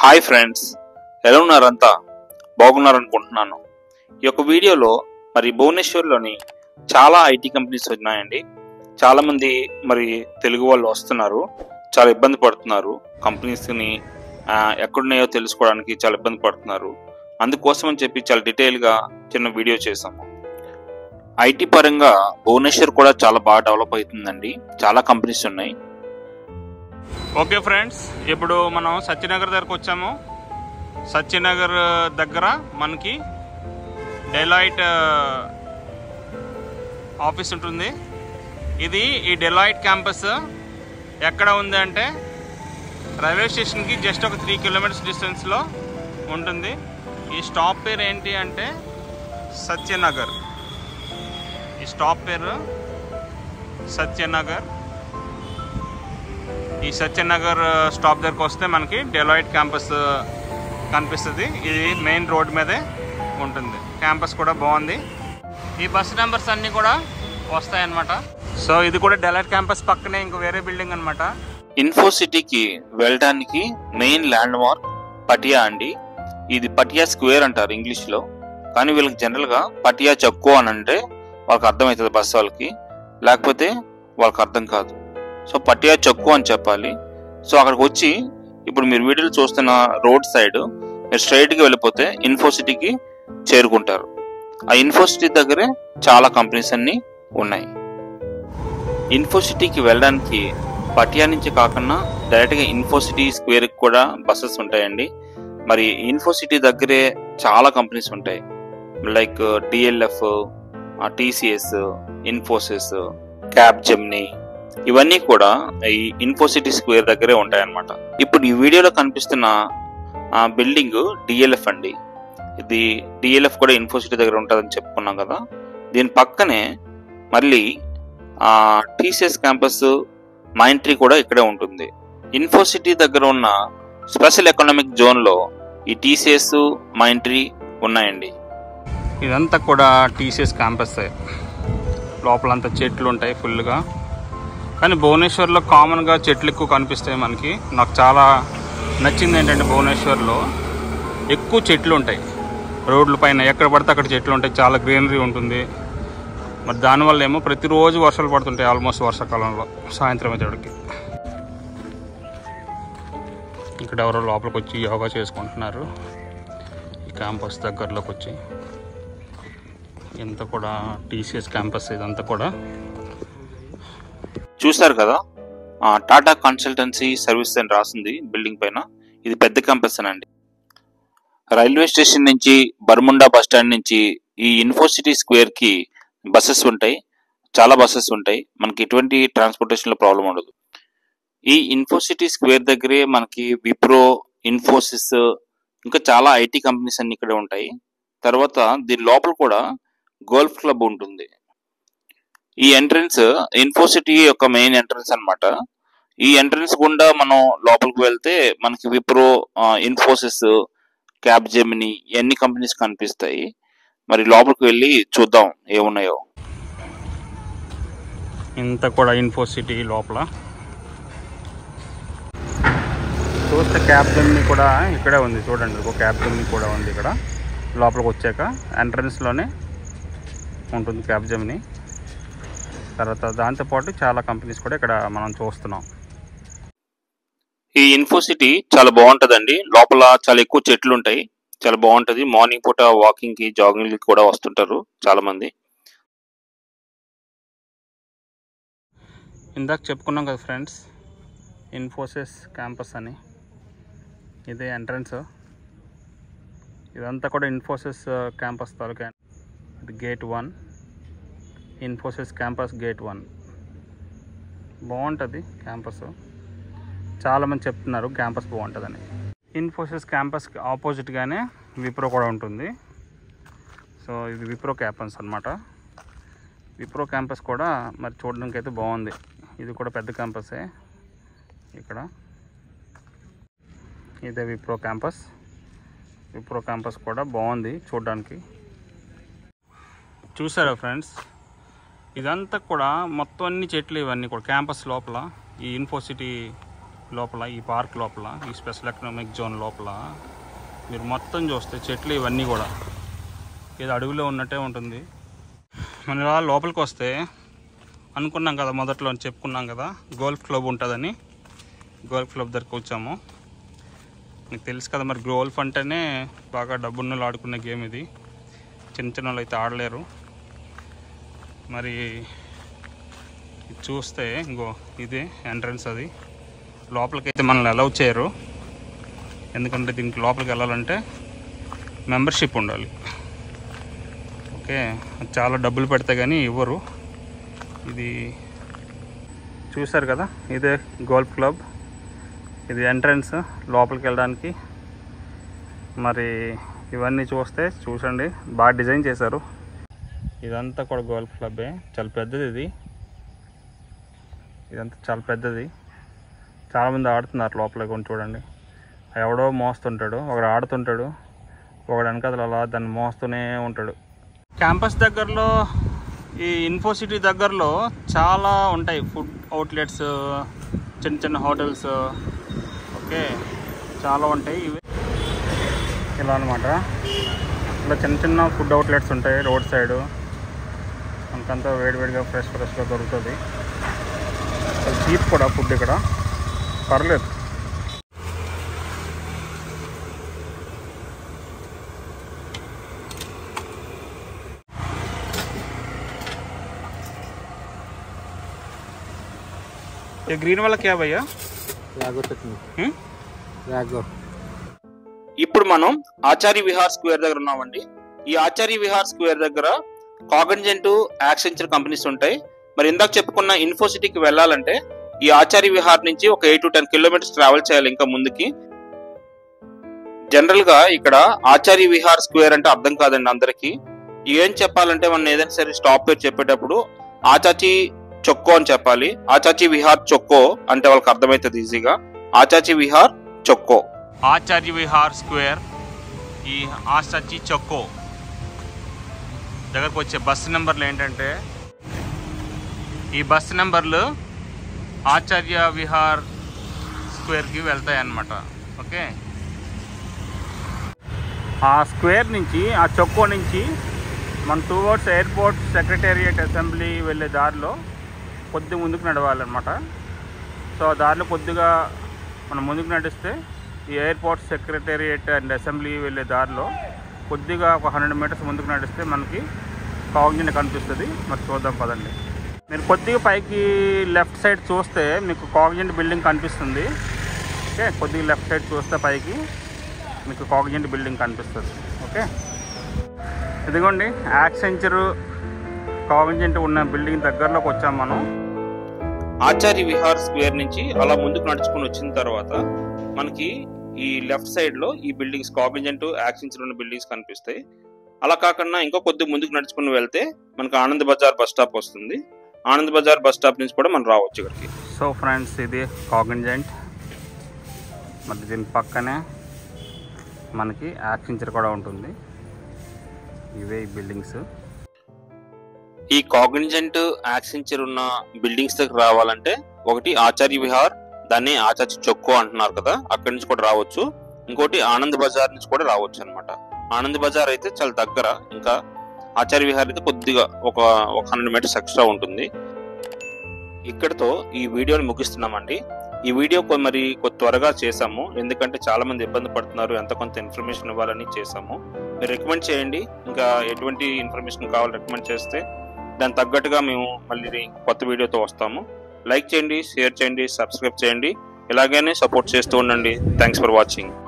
Hi friends, ఎలా ఉన్నారంతా? బాగున్నారనుకుంటున్నాను. ఈ యొక్క వీడియోలో మరి భువనేశ్వర్లోని చాలా ఐటీ కంపెనీస్ ఉన్నాయండి. చాలామంది మరి తెలుగు వాళ్ళు వస్తున్నారు, చాలా ఇబ్బంది పడుతున్నారు. కంపెనీస్ని ఎక్కడున్నాయో తెలుసుకోవడానికి చాలా ఇబ్బంది పడుతున్నారు. అందుకోసం అని చెప్పి చాలా డీటెయిల్గా చిన్న వీడియో చేసాము. ఐటీ పరంగా భువనేశ్వర్ కూడా చాలా బాగా డెవలప్ అవుతుందండి. చాలా కంపెనీస్ ఉన్నాయి. ఓకే ఫ్రెండ్స్, ఇప్పుడు మనం సత్యనగర్ దగ్గరకు వచ్చాము. సత్యనగర్ దగ్గర మనకి డెలాయిట్ ఆఫీస్ ఉంటుంది. ఈ డెలాయిట్ క్యాంపస్ ఎక్కడ ఉంది అంటే రైల్వే స్టేషన్కి జస్ట్ ఒక 3 కిలోమీటర్స్ డిస్టెన్స్లో ఉంటుంది. ఈ స్టాప్ పేరు ఏంటి అంటే సత్యనగర్. ఈ స్టాప్ పేరు సత్యనగర్. ఈ సత్యనగర్ స్టాప్ దగ్గరకు వస్తే మనకి డెలాయిట్ క్యాంపస్ కనిపిస్తుంది. ఇది మెయిన్ రోడ్ మీదే ఉంటుంది. క్యాంపస్ కూడా బాగుంది. ఈ బస్ నెంబర్స్ అన్నీ కూడా వస్తాయన్నమాట. సో ఇది కూడా డెలాయిట్ క్యాంపస్ పక్కనే ఇంకో వేరే బిల్డింగ్ అనమాట. ఇన్ఫోసిటీకి వెళ్ళడానికి మెయిన్ ల్యాండ్ మార్క్ పటియా అండి. ఇది పటియా స్క్వేర్ అంటారు ఇంగ్లీష్లో, కానీ వీళ్ళకి జనరల్గా పటియా చక్కు అని అంటే వాళ్ళకి అర్థమవుతుంది బస్ వాళ్ళకి, లేకపోతే వాళ్ళకి అర్థం కాదు. సో పటియా చక్కు అని చెప్పాలి. సో అక్కడికి వచ్చి ఇప్పుడు మీరు వీడియోలో చూస్తున్న రోడ్ సైడ్ మీరు స్ట్రైట్గా వెళ్ళిపోతే ఇన్ఫోసిటీకి చేరుకుంటారు. ఆ ఇన్ఫోసిటీ దగ్గరే చాలా కంపెనీస్ అన్నీ ఉన్నాయి. ఇన్ఫోసిటీకి వెళ్ళడానికి పటియా నుంచి కాకుండా డైరెక్ట్గా ఇన్ఫోసిటీ స్క్వేర్కి కూడా బస్సెస్ ఉంటాయండి. మరి ఇన్ఫోసిటీ దగ్గరే చాలా కంపెనీస్ ఉంటాయి. Like DLF, TCS, Infosys, Capgemini, ఇవన్నీ కూడా ఈ ఇన్ఫోసిటీ స్క్వేర్ దగ్గరే ఉంటాయన్నమాట. ఇప్పుడు ఈ వీడియోలో కనిపిస్తున్న బిల్డింగ్ డిఎల్ఎఫ్ అండి. ఇది డిఎల్ఎఫ్ కూడా ఇన్ఫోసిటీ దగ్గర ఉంటుందని చెప్పుకున్నాం కదా. దీని పక్కనే మళ్ళీ టీసీఎస్ క్యాంపస్, మైంట్రీ కూడా ఇక్కడే ఉంటుంది. ఇన్ఫోసిటీ దగ్గర ఉన్న స్పెషల్ ఎకనామిక్ జోన్లో ఈ టీసీఎస్, మైంట్రీ ఉన్నాయండి. ఇదంతా కూడా టీసీఎస్ క్యాంపస్. లోపలంతా చెట్లు ఉంటాయి ఫుల్గా. కానీ భువనేశ్వర్లో కామన్గా చెట్లు ఎక్కువ కనిపిస్తాయి మనకి. నాకు చాలా నచ్చింది ఏంటంటే భువనేశ్వర్లో ఎక్కువ చెట్లు ఉంటాయి. రోడ్ల పైన ఎక్కడ పడితే అక్కడ చెట్లు ఉంటాయి. చాలా గ్రీనరీ ఉంటుంది. మరి దానివల్ల ఏమో ప్రతిరోజు వర్షాలు పడుతుంటాయి ఆల్మోస్ట్ వర్షాకాలంలో సాయంత్రం వచ్చేటికి. ఇక్కడ ఎవరో లోపలికి వచ్చి యోగా చేసుకుంటున్నారు. ఈ క్యాంపస్ దగ్గరలోకి వచ్చి ఇంత కూడా టీసీఎస్ క్యాంపస్. ఇదంతా కూడా చూసారు కదా, టాటా కన్సల్టెన్సీ సర్వీస్ అని రాసింది బిల్డింగ్ పైన. ఇది పెద్ద క్యాంపస్ అండి. రైల్వే స్టేషన్ నుంచి, బర్ముండా బస్ స్టాండ్ నుంచి ఈ ఇన్ఫోసిటీ స్క్వేర్కి బస్సెస్ ఉంటాయి. చాలా బస్సెస్ ఉంటాయి. మనకి ఎటువంటి ట్రాన్స్పోర్టేషన్లో ప్రాబ్లం ఉండదు. ఈ ఇన్ఫోసిటీ స్క్వేర్ దగ్గరే మనకి విప్రో, ఇన్ఫోసిస్, ఇంకా చాలా ఐటీ కంపెనీస్ అన్ని ఇక్కడే ఉంటాయి. తర్వాత దీని లోపల కూడా గోల్ఫ్ క్లబ్ ఉంటుంది. ఈ ఎంట్రన్స్ ఇన్ఫోసిటీ యొక్క మెయిన్ ఎంట్రన్స్ అనమాట. ఈ ఎంట్రన్స్ గుండా మనం లోపలికి వెళ్తే మనకి విప్రో, ఇన్ఫోసిస్, క్యాప్జెమిని ఇవన్నీ కంపెనీస్ కనిపిస్తాయి. మరి లోపలికి వెళ్ళి చూద్దాం ఏమున్నాయో. ఇంత కూడా ఇన్ఫోసిటీ లోపల చూస్తే క్యాప్జెమిని కూడా ఇక్కడే ఉంది. చూడండి, ఒక క్యాప్జెమిని కూడా ఉంది ఇక్కడ. లోపలికి వచ్చాక ఎంట్రన్స్లోనే ఉంటుంది క్యాప్జెమిని. తర్వాత దాంతోపాటు చాలా కంపెనీస్ కూడా ఇక్కడ మనం చూస్తున్నాం. ఈ ఇన్ఫోసిటీ చాలా బాగుంటుందండి. లోపల చాలా ఎక్కువ చెట్లు ఉంటాయి. చాలా బాగుంటుంది. మార్నింగ్ పూట వాకింగ్కి, జాగింగ్కి కూడా వస్తుంటారు చాలామంది. ఇందాక చెప్పుకున్నాం కదా ఫ్రెండ్స్, ఇన్ఫోసిస్ క్యాంపస్ అని. ఇదే ఎంట్రన్స్. ఇదంతా కూడా ఇన్ఫోసిస్ క్యాంపస్ తాలూకా. ఇది గేట్ 1, ఇన్ఫోసిస్ క్యాంపస్ గేట్ 1. బాగుంటుంది క్యాంపస్. చాలామంది చెప్తున్నారు క్యాంపస్ బాగుంటుందని. ఇన్ఫోసిస్ క్యాంపస్కి ఆపోజిట్గానే విప్రో కూడా ఉంటుంది. సో ఇది విప్రో క్యాంపస్ అనమాట. విప్రో క్యాంపస్ కూడా మరి చూడడానికి అయితే బాగుంది. ఇది కూడా పెద్ద క్యాంపసే. ఇక్కడ ఇదే విప్రో క్యాంపస్. విప్రో క్యాంపస్ కూడా బాగుంది చూడడానికి. చూసారా ఫ్రెండ్స్, ఇదంతా కూడా మొత్తం అన్ని చెట్లు ఇవన్నీ కూడా క్యాంపస్ లోపల ఈ ఇన్ఫోసిటీ లోపల ఈ పార్క్ లోపల ఈ స్పెషల్ ఎకనామిక్ జోన్ లోపల మీరు మొత్తం చూస్తే చెట్లు ఇవన్నీ కూడా ఏదో అడవిలో ఉన్నట్టే ఉంటుంది. మనం ఇలా లోపలికి వస్తే అనుకున్నాం కదా, మొదట్లో చెప్పుకున్నాం కదా గోల్ఫ్ క్లబ్ ఉంటుందని. గోల్ఫ్ క్లబ్ దగ్గరకు వచ్చాము. మీకు తెలుసు కదా మరి, గోల్ఫ్ అంటేనే బాగా డబ్బున్న వాళ్ళు ఆడుకునే గేమ్ ఇది. చిన్న చిన్న వాళ్ళు అయితే ఆడలేరు. మరి చూస్తే ఇంకో ఇదే ఎంట్రన్స్. అది లోపలికైతే మనల్ని అలౌ చేయరు, ఎందుకంటే దీనికి లోపలికి వెళ్ళాలంటే మెంబర్షిప్ ఉండాలి. ఓకే, చాలా డబ్బులు పెడితే కానీ ఇవ్వరు. ఇది చూసారు కదా, ఇదే గోల్ఫ్ క్లబ్. ఇది ఎంట్రన్స్ లోపలికి వెళ్ళడానికి. మరి ఇవన్నీ చూసండి, బాగా డిజైన్ చేశారు. ఇదంతా కూడా గోల్ఫ్ క్లబ్బే. చాలా పెద్దది ఇదంతా చాలా పెద్దది. చాలామంది ఆడుతున్నారు లోపల కొని చూడండి. ఎవడో మోస్తుంటాడు, ఒకడు ఆడుతుంటాడు, ఒకడు వెనకాల అలా దాన్ని మోస్తూనే ఉంటాడు. క్యాంపస్ దగ్గరలో ఈ ఇన్ఫోసిటీ దగ్గరలో చాలా ఉంటాయి ఫుడ్ అవుట్లెట్స్, చిన్న చిన్న హోటల్స్. ఓకే, చాలా ఉంటాయి. ఇవి ఇలా అనమాట. ఇలా చిన్న చిన్న ఫుడ్ అవుట్లెట్స్ ఉంటాయి రోడ్ సైడు. మనకంతా వేడివేడిగా ఫ్రెష్గా దొరుకుతుంది. చీప్ కూడా ఫుడ్ ఇక్కడ, పర్లేదు. ये ग्रीन वाला क्या भैया? रागो चटनी। रागो। ఇప్పుడు మనం ఆచార్య విహార్ స్క్వేర్ దగ్గర ఉన్నామండి. ఈ ఆచార్య విహార్ స్క్వేర్ దగ్గర కాగ్నిజెంట్, యాక్సెంచర్ కంపెనీస్ ఉంటాయి. మరి ఇందాక చెప్పుకున్న ఇన్ఫోసిటీకి వెళ్ళాలంటే ఈ ఆచార్య విహార్ నుంచి ఒక 8 to 10 కిలోమీటర్స్ ట్రావెల్ చేయాలి ఇంకా ముందుకి. జనరల్ గా ఇక్కడ ఆచార్య విహార్ స్క్వేర్ అంటే అర్థం కాదండి అందరికి. ఏం చెప్పాలంటే మనం ఏదైనా సరే స్టాప్ పేరు చెప్పేటప్పుడు ఆచాచి చొక్కో అని చెప్పాలి. ఆచాచి విహార్ చొక్కో అంటే వాళ్ళకి అర్థమవుతుంది ఈజీగా. ఆచాచి విహార్ చొక్కో, ఆచార్య విహార్ స్క్వేర్, ఈ ఆచాచి చొక్కో దగ్గరకు వచ్చే బస్సు నెంబర్లు ఏంటంటే, ఈ బస్సు నెంబర్లు ఆచార్య విహార్ స్క్వేర్కి వెళ్తాయి అన్నమాట. ఓకే, ఆ స్క్వేర్ నుంచి, ఆ చొక్కో నుంచి మన టువర్డ్స్ ఎయిర్పోర్ట్ సెక్రటేరియట్ అసెంబ్లీ వెళ్ళే దారిలో కొద్దిగా ముందుకు నడవాలన్నమాట. సో ఆ దారిలో కొద్దిగా మనం ముందుకు నడిస్తే ఈ ఎయిర్పోర్ట్ సెక్రటేరియట్ అండ్ అసెంబ్లీ వెళ్ళే దారిలో కొద్దిగా ఒక 100 మీటర్స్ ముందుకు నడిస్తే మనకి కాగ్నిజెంట్ కనిపిస్తుంది. మరి చూద్దాం పదండి. మీరు కొద్దిగా పైకి లెఫ్ట్ సైడ్ చూస్తే మీకు కాగ్నిజెంట్ బిల్డింగ్ కనిపిస్తుంది. ఓకే, కొద్దిగా లెఫ్ట్ సైడ్ చూస్తే పైకి మీకు కాగ్నిజెంట్ బిల్డింగ్ కనిపిస్తుంది. ఓకే, ఇదిగోండి యాక్సెంచర్ కాగ్నిజెంట్ ఉన్న బిల్డింగ్ దగ్గరలోకి వచ్చాం మనం. ఆచార్య విహార్ స్క్వేర్ నుంచి అలా ముందుకు నడుచుకుని వచ్చిన తర్వాత మనకి ఈ లెఫ్ట్ సైడ్ లో ఈ బిల్డింగ్స్, కాగ్నిజెంట్, యాక్సెంచర్ ఉన్న బిల్డింగ్స్ కనిపిస్తాయి. అలా కాకుండా ఇంకో కొద్దిగా ముందుకు నడుచుకుని వెళ్తే మనకు ఆనంద్ బజార్ బస్ స్టాప్ వస్తుంది. ఆనంద్ బజార్ బస్ స్టాప్ నుంచి కూడా మనం రావచ్చు ఇక్కడికి. సో ఫ్రెండ్స్, ఇది కాగ్నిజెంట్. మరి దీని పక్కనే మనకి యాక్సెంచర్ కూడా ఉంటుంది. ఇవే ఈ బిల్డింగ్స్. ఈ కాగ్నిజెంట్, యాక్సెంచర్ ఉన్న బిల్డింగ్స్ దగ్గర రావాలంటే ఒకటి ఆచార్య విహార్, దాన్ని ఆచార్య చొక్కో అంటున్నారు కదా, అక్కడి నుంచి కూడా రావచ్చు. ఇంకోటి ఆనంద్ బజార్ నుంచి కూడా రావచ్చు అనమాట. ఆనంద్ బజార్ అయితే చాలా దగ్గర, ఇంకా ఆచార్య విహార్ అయితే కొద్దిగా ఒక 100 మీటర్స్ ఎక్స్ట్రా ఉంటుంది. ఇక్కడతో ఈ వీడియోని ముగిస్తున్నామండి. ఈ వీడియో మరి త్వరగా చేసాము, ఎందుకంటే చాలా మంది ఇబ్బంది పడుతున్నారు, ఎంత కొంత ఇన్ఫర్మేషన్ ఇవ్వాలని చేసాము. మీరు రికమెండ్ చేయండి, ఇంకా ఎటువంటి ఇన్ఫర్మేషన్ కావాలి రికమెండ్ చేస్తే దానికి తగ్గట్టుగా మేము మళ్ళీ కొత్త వీడియోతో వస్తాము. లైక్ చేయండి, షేర్ చేయండి, సబ్స్క్రైబ్ చేయండి. ఇలాగనే సపోర్ట్ చేస్తూ ఉండండి. Thanks for watching.